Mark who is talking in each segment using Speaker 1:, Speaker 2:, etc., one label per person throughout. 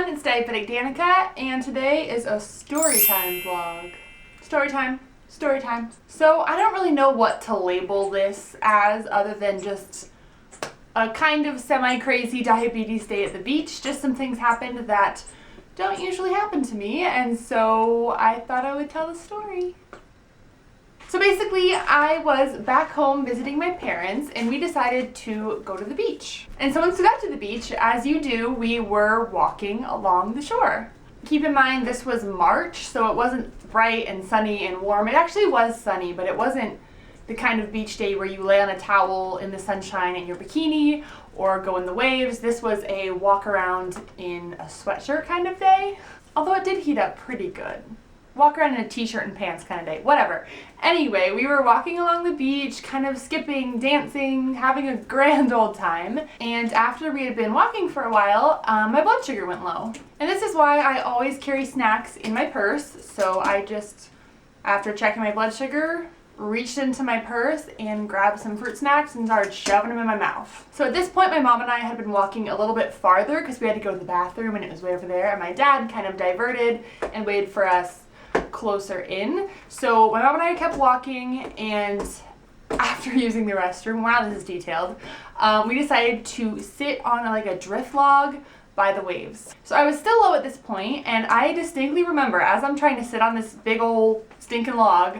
Speaker 1: everyone, it's Diabetic Danica, and today is a story time vlog. Story time. So I don't really know what to label this as other than just a kind of semi-crazy diabetes day at the beach. Just some things happened that don't usually happen to me, and so I thought I would tell the story. So basically, I was back home visiting my parents, and we decided to go to the beach. And so once we got to the beach, as you do, we were walking along the shore. Keep in mind, this was March, so it wasn't bright and sunny and warm. It actually was sunny, but it wasn't the kind of beach day where you lay on a towel in the sunshine in your bikini or go in the waves. This was a walk around in a sweatshirt kind of day, although it did heat up pretty good. Walk around in a t-shirt and pants kind of day, whatever. Anyway, we were walking along the beach, kind of skipping, dancing, having a grand old time. And after we had been walking for a while, my blood sugar went low. And this is why I always carry snacks in my purse. So I just, after checking my blood sugar, reached into my purse and grabbed some fruit snacks and started shoving them in my mouth. So at this point, my mom and I had been walking a little bit farther because we had to go to the bathroom and it was way over there. And my dad kind of diverted and waited for us closer in. So my mom and I kept walking, and after using the restroom, wow, this is detailed, we decided to sit on a drift log by the waves. So I was still low at this point, and I distinctly remember as I'm trying to sit on this big old stinking log,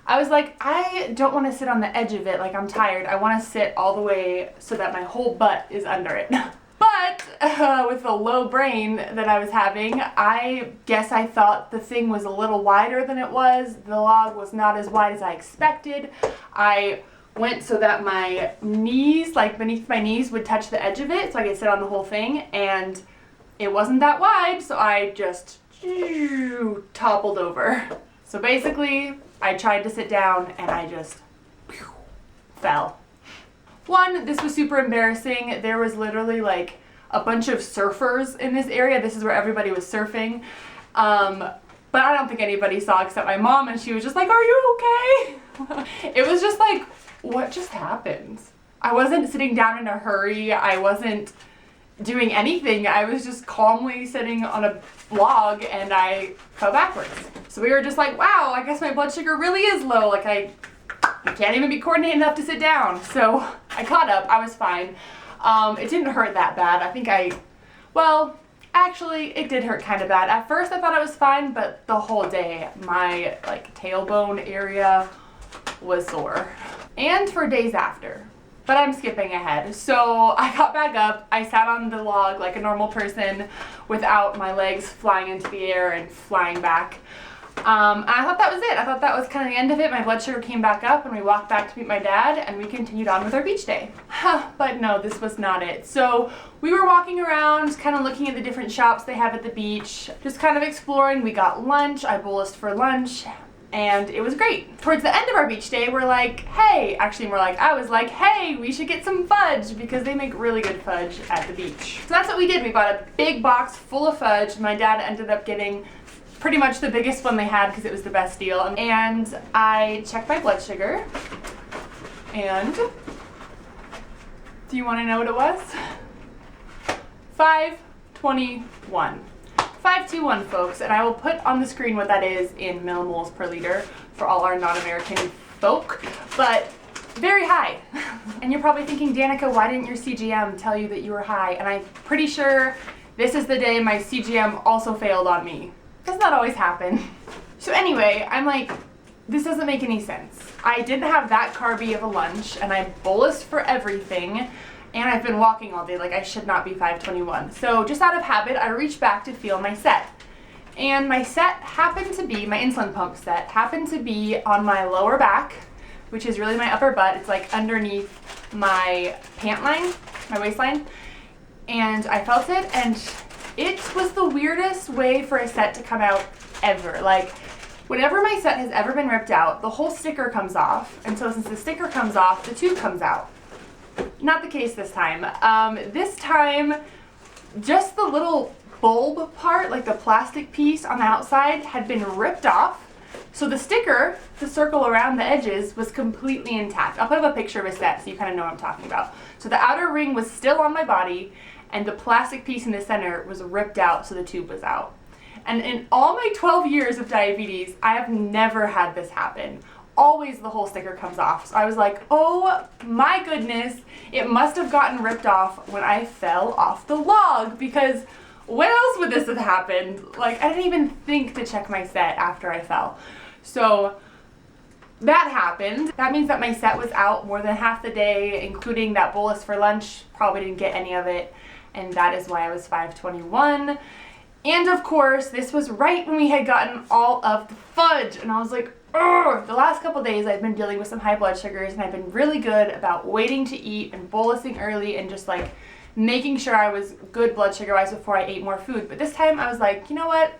Speaker 1: I was like, I don't want to sit on the edge of it, like I'm tired. I want to sit all the way so that my whole butt is under it. But with the low brain that I was having, I guess I thought the thing was a little wider than it was. The log was not as wide as I expected. I went so that my knees, beneath my knees, would touch the edge of it so I could sit on the whole thing, and it wasn't that wide, so I just toppled over. So basically, I tried to sit down and I just fell. One, this was super embarrassing. There was literally a bunch of surfers in this area. This is where everybody was surfing. But I don't think anybody saw except my mom, and she was just like, "Are you okay?" It was just like, what just happened? I wasn't sitting down in a hurry. I wasn't doing anything. I was just calmly sitting on a log and I fell backwards. So we were just like, wow, I guess my blood sugar really is low. I can't even be coordinated enough to sit down. So I caught up. I was fine. It didn't hurt that bad. Actually, it did hurt kind of bad. At first I thought I was fine, but the whole day my tailbone area was sore. And for days after. But I'm skipping ahead. So I got back up. I sat on the log like a normal person without my legs flying into the air and flying back. And I thought that was it. I thought that was kind of the end of it. My blood sugar came back up and we walked back to meet my dad and we continued on with our beach day. But no, this was not it. So we were walking around, kind of looking at the different shops they have at the beach, just kind of exploring. We got lunch. I bolused for lunch. And it was great. Towards the end of our beach day, we're like, hey, I was like, hey, we should get some fudge because they make really good fudge at the beach. So that's what we did. We bought a big box full of fudge. My dad ended up getting pretty much the biggest one they had because it was the best deal. And I checked my blood sugar. And do you want to know what it was? 521. 521, folks, and I will put on the screen what that is in millimoles per liter for all our non-American folk, but very high. And you're probably thinking, Danica, why didn't your CGM tell you that you were high? And I'm pretty sure this is the day my CGM also failed on me. Does not always happen. So anyway, I'm like, this doesn't make any sense. I didn't have that carby of a lunch, and I bolused for everything. And I've been walking all day, I should not be 521. So just out of habit, I reached back to feel my set. And my set happened to be, my insulin pump set, happened to be on my lower back, which is really my upper butt. It's underneath my pant line, my waistline. And I felt it, and it was the weirdest way for a set to come out ever. Whenever my set has ever been ripped out, the whole sticker comes off. And so since the sticker comes off, the tube comes out. Not the case this time. This time, just the little bulb part, the plastic piece on the outside, had been ripped off. So the sticker, the circle around the edges, was completely intact. I'll put up a picture of a set so you kind of know what I'm talking about. So the outer ring was still on my body, and the plastic piece in the center was ripped out, so the tube was out. And in all my 12 years of diabetes, I have never had this happen. Always the whole sticker comes off. So I was like, oh my goodness, it must have gotten ripped off when I fell off the log, because when else would this have happened? Like, I didn't even think to check my set after I fell. So that happened. That means that my set was out more than half the day, including that bolus for lunch. Probably didn't get any of it, and that is why I was 521. And of course, this was right when we had gotten all of the fudge, and I was like, ugh! The last couple days I've been dealing with some high blood sugars, and I've been really good about waiting to eat and bolusing early and just like making sure I was good blood sugar wise before I ate more food. But this time I was like, you know what?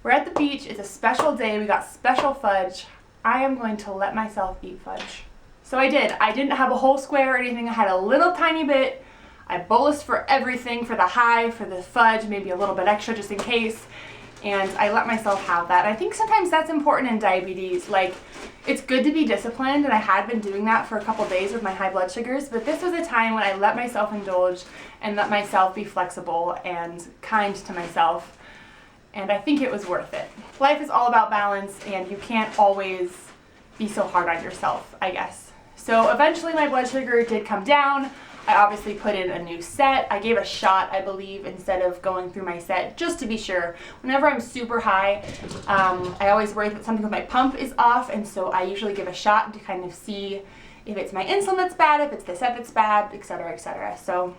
Speaker 1: We're at the beach, it's a special day, we got special fudge. I am going to let myself eat fudge. So I did. I didn't have a whole square or anything. I had a little tiny bit. I bolused for everything, for the high, for the fudge, maybe a little bit extra just in case. And I let myself have that. I think sometimes that's important in diabetes. Like, it's good to be disciplined, and I had been doing that for a couple days with my high blood sugars, but this was a time when I let myself indulge and let myself be flexible and kind to myself. And I think it was worth it. Life is all about balance, and you can't always be so hard on yourself, I guess. So eventually my blood sugar did come down. I obviously put in a new set. I gave a shot, I believe, instead of going through my set, just to be sure. Whenever I'm super high, I always worry that something with my pump is off, and so I usually give a shot to kind of see if it's my insulin that's bad, if it's the set that's bad, etc., etc. So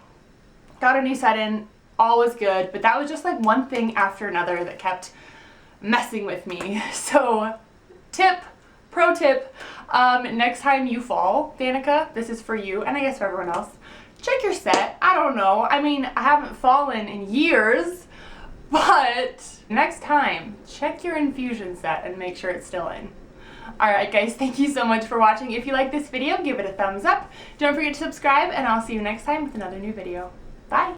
Speaker 1: got a new set in. All was good, but that was just like one thing after another that kept messing with me. So pro tip, next time you fall, Danica, this is for you, and I guess for everyone else, check your set. I don't know, I mean, I haven't fallen in years, but next time, check your infusion set and make sure it's still in. Alright guys, thank you so much for watching. If you like this video, give it a thumbs up. Don't forget to subscribe, and I'll see you next time with another new video. Bye!